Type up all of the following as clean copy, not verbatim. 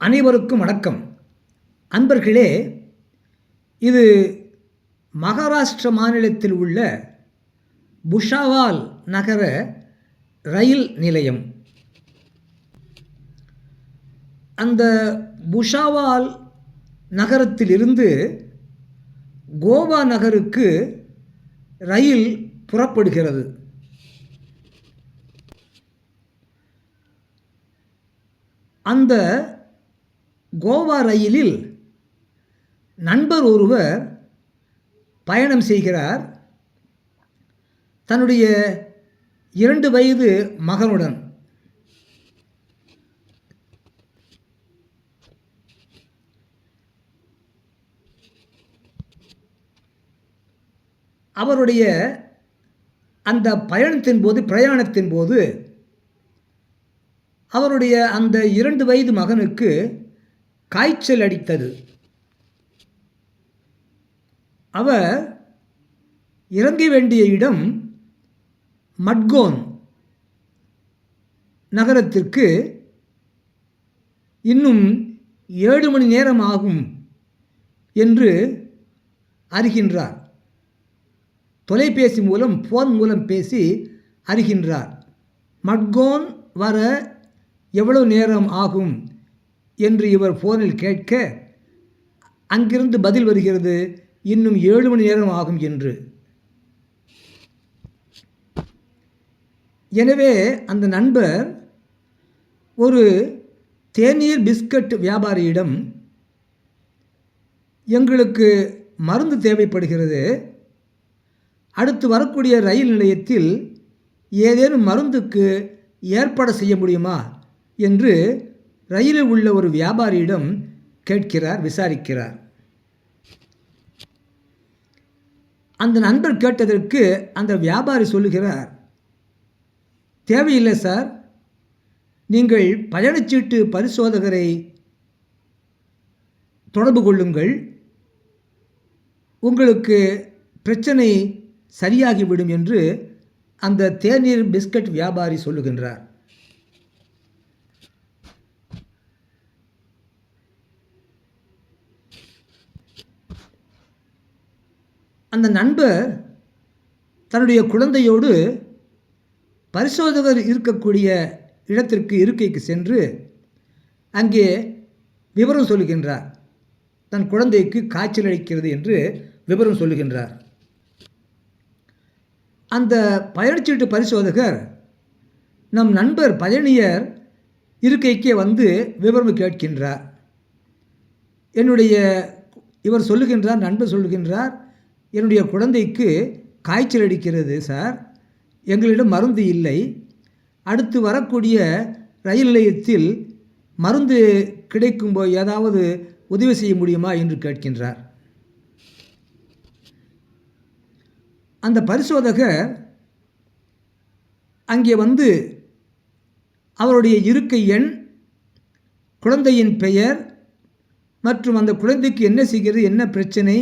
அனைவருக்கும் வணக்கம். அன்பர்களே, இது மகாராஷ்டிர மாநிலத்தில் உள்ள புஷாவால் நகர ரயில் நிலையம். அந்த புஷாவால் நகரத்திலிருந்து கோவா நகருக்கு ரயில் புறப்படுகிறது. அந்த கோவா ரயிலில் நண்பர் ஒருவர் பயணம் செய்கிறார், தன்னுடைய 2 வயது மகனுடன். அவருடைய அந்த பிரயாணத்தின் போது அவருடைய அந்த 2 வயது மகனுக்கு காய்ச்சல் அடித்தது. அவர் இறங்க வேண்டிய இடம் மட்கோன் நகரத்திற்கு இன்னும் 7 மணி நேரம் ஆகும் என்று அறிகின்றார். தொலைபேசி மூலம், ஃபோன் மூலம் பேசி அறிகின்றார். மட்கோன் வர எவ்வளவு நேரம் ஆகும் என்று இவர் ஃபோனில் கேட்க, அங்கிருந்து பதில் வருகிறது, இன்னும் 7 மணி நேரம் ஆகும் என்று. எனவே அந்த நண்பர் ஒரு தேநீர் பிஸ்கட் வியாபாரியிடம், எங்களுக்கு மருந்து தேவைப்படுகிறது, அடுத்து வரக்கூடிய ரயில் நிலையத்தில் ஏதேனும் மருந்துக்கு ஏற்பாடு செய்ய முடியுமா என்று ரயிலில் உள்ள ஒரு வியாபாரியிடம் கேட்கிறார், விசாரிக்கிறார். அந்த நண்பர் கேட்டதற்கு அந்த வியாபாரி சொல்லுகிறார், தேவையில்லை சார், நீங்கள் பயணச்சீட்டு பரிசோதகரை தொடர்பு கொள்ளுங்கள், உங்களுக்கு பிரச்சனை சரியாகிவிடும் என்று அந்த தேநீர் பிஸ்கட் வியாபாரி சொல்லுகின்றார். அந்த நண்பர் தன்னுடைய குழந்தையோடு பரிசோதகர் இருக்கக்கூடிய இடத்திற்கு இருக்கைக்கு சென்று அங்கே விவரம் சொல்லுகின்றார். தன் குழந்தைக்கு காய்ச்சல் அடிக்கிறது என்று விவரம் சொல்லுகின்றார். அந்த பயணச்சீட்டு பரிசோதகர் நம் நண்பர் பயணியர் இருக்கைக்கே வந்து விவரம் கேட்கின்றார். இவர் சொல்லுகின்றார், நண்பர் சொல்லுகின்றார், என்னுடைய குழந்தைக்கு காய்ச்சல் அடிக்கிறது சார், எங்களிடம் மருந்து இல்லை, அடுத்து வரக்கூடிய ரயில் நிலையத்தில் மருந்து கிடைக்கும்போது ஏதாவது உதவி செய்ய முடியுமா என்று கேட்கின்றார். அந்த பரிசோதகர் அங்கே வந்து அவருடைய இருக்கை எண், குழந்தையின் பெயர் மற்றும் அந்த குழந்தைக்கு என்ன செய்கிறது, என்ன பிரச்சனை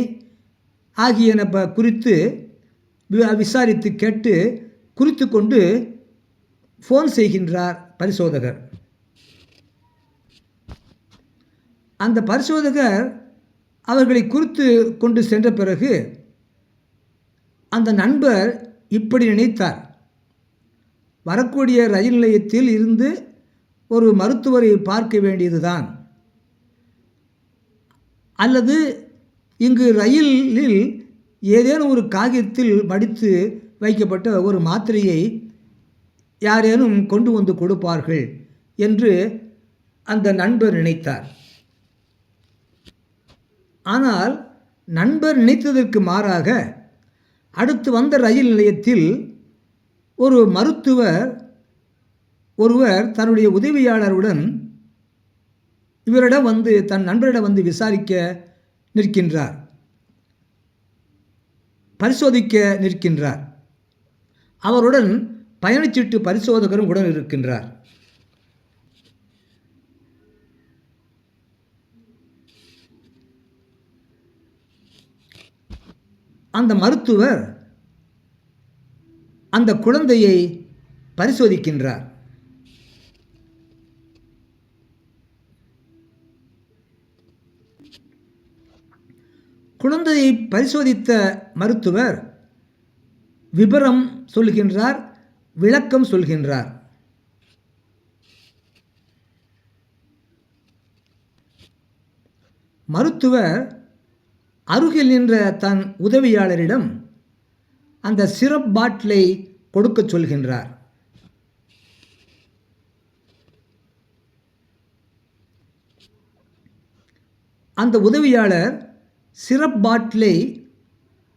ஆகியன குறித்து விசாரித்து கேட்டு குறித்து கொண்டு ஃபோன் செய்கின்றார் பரிசோதகர். அந்த பரிசோதகர் அவர்களை குறித்து கொண்டு சென்ற பிறகு அந்த நண்பர் இப்படி நினைத்தார், வரக்கூடிய ரயில் நிலையத்தில் இருந்து ஒரு மருத்துவரை பார்க்க வேண்டியதுதான், அல்லது இங்கு ரயிலில் ஏதேனும் ஒரு காகிதத்தில் மடித்து வைக்கப்பட்ட ஒரு மாத்திரையை யாரேனும் கொண்டு வந்து கொடுப்பார்கள் என்று அந்த நண்பர் நினைத்தார். ஆனால் நண்பர் நினைத்ததற்கு மாறாக அடுத்து வந்த ரயில் நிலையத்தில் ஒரு மருத்துவர் ஒருவர் தன்னுடைய உதவியாளருடன் இவரிடம் வந்து, தன் நண்பரிடம் வந்து விசாரிக்க நிற்கின்றார், பரிசோதிக்க நிற்கின்றார். அவருடன் பயணச்சீட்டு பரிசோதகரும் உடன் இருக்கின்றார். அந்த மருத்துவர் அந்த குழந்தையை பரிசோதிக்கின்றார். குழந்தையை பரிசோதித்த மருத்துவர் விபரம் சொல்கின்றார், விளக்கம் சொல்கின்றார். மருத்துவர் அருகில் நின்ற தன் உதவியாளரிடம் அந்த சிரப் பாட்டிலை கொடுக்க சொல்கின்றார். அந்த உதவியாளர் சிரப் பாட்டிலை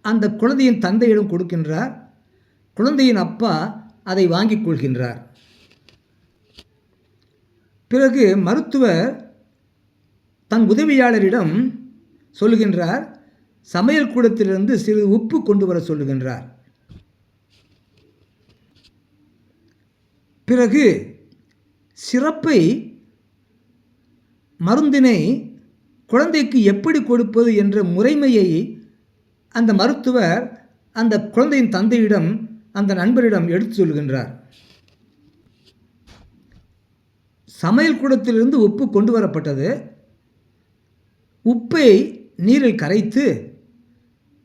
அந்த குழந்தையின் தந்தையிடம் கொடுக்கின்றார். குழந்தையின் அப்பா அதை வாங்கிக் கொள்கின்றார். பிறகு மருத்துவர் தன் உதவியாளரிடம் சொல்லுகின்றார், சமையல் கூடத்திலிருந்து சிறிது உப்பு கொண்டு வர சொல்லுகின்றார். பிறகு சிரப்பை, மருந்தினை குழந்தைக்கு எப்படி கொடுப்பது என்ற முறைமையை அந்த மருத்துவர் அந்த குழந்தையின் தந்தையிடம், அந்த நண்பரிடம் எடுத்து சொல்கின்றார். சமையல் கூடத்திலிருந்து உப்பு கொண்டு வரப்பட்டது. உப்பை நீரில் கரைத்து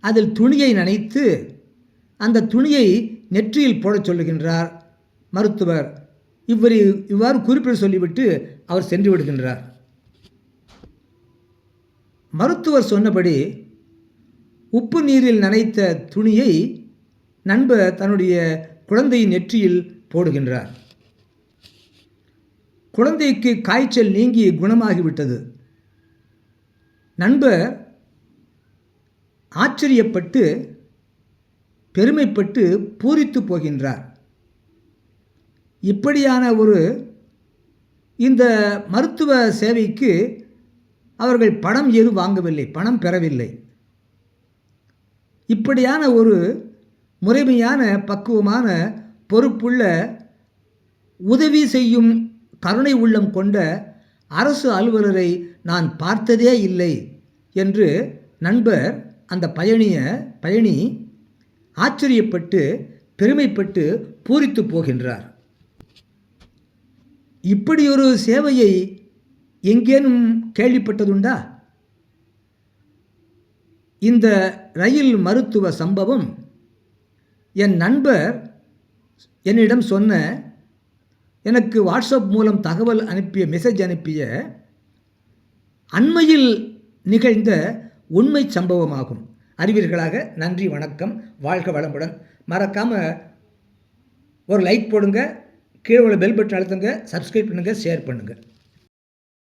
அதில் துணியை நனைத்து அந்த துணியை நெற்றியில் போடச் சொல்லுகின்றார் மருத்துவர். இவ்வாறு குறிப்பிட சொல்லிவிட்டு அவர் சென்று விடுகின்றார். மருத்துவர் சொன்னபடி உப்பு நீரில் நனைத்த துணியை நண்பர் தன்னுடைய குழந்தையின் நெற்றியில் போடுகின்றார். குழந்தைக்கு காய்ச்சல் நீங்கி குணமாகிவிட்டது. நண்பர் ஆச்சரியப்பட்டு பெருமைப்பட்டு பூரித்து போகின்றார். இப்படியான இந்த மருத்துவ சேவைக்கு அவர்கள் பணம் ஏதும் வாங்கவில்லை, பணம் பெறவில்லை. இப்படியான முறைமையான பக்குவமான பொறுப்புள்ள உதவி செய்யும் கருணை உள்ளம் கொண்ட அரசு அலுவலரை நான் பார்த்ததே இல்லை என்று நண்பர் அந்த பயணி ஆச்சரியப்பட்டு பெருமைப்பட்டு பூரித்து போகின்றார். இப்படி ஒரு சேவையை எங்கேனும் கேள்விப்பட்டதுண்டா? இந்த ரயில் மருத்துவ சம்பவம் என் நண்பர் என்னிடம் சொன்ன, எனக்கு வாட்ஸ்அப் மூலம் தகவல் அனுப்பிய, மெசேஜ் அனுப்பிய அண்மையில் நிகழ்ந்த உண்மை சம்பவமாகும். அறிவீர்களாக. நன்றி, வணக்கம், வாழ்க வளமுடன். மறக்காமல் ஒரு லைக் போடுங்க, கீழே உள்ள பெல் பட்டன் அழுத்துங்க, சப்ஸ்கிரைப் பண்ணுங்கள், ஷேர் பண்ணுங்கள்.